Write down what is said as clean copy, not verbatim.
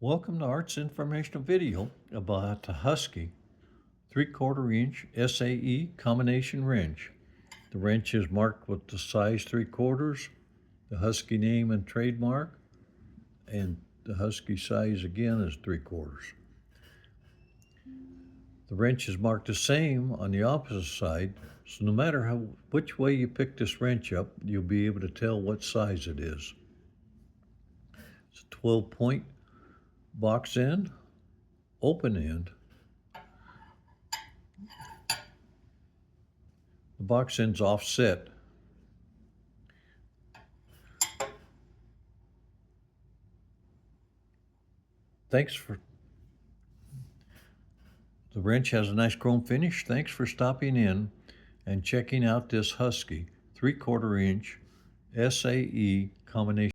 Welcome to Art's informational video about the Husky 3/4 inch SAE combination wrench. The wrench is marked with the size 3/4, the Husky name and trademark, and the Husky size again is 3/4. The wrench is marked the same on the opposite side, so no matter which way you pick this wrench up, you'll be able to tell what size it is. It's a 12-point box end, open end. The box end's offset. The wrench has a nice chrome finish. Thanks for stopping in and checking out this Husky 3/4 inch SAE combination.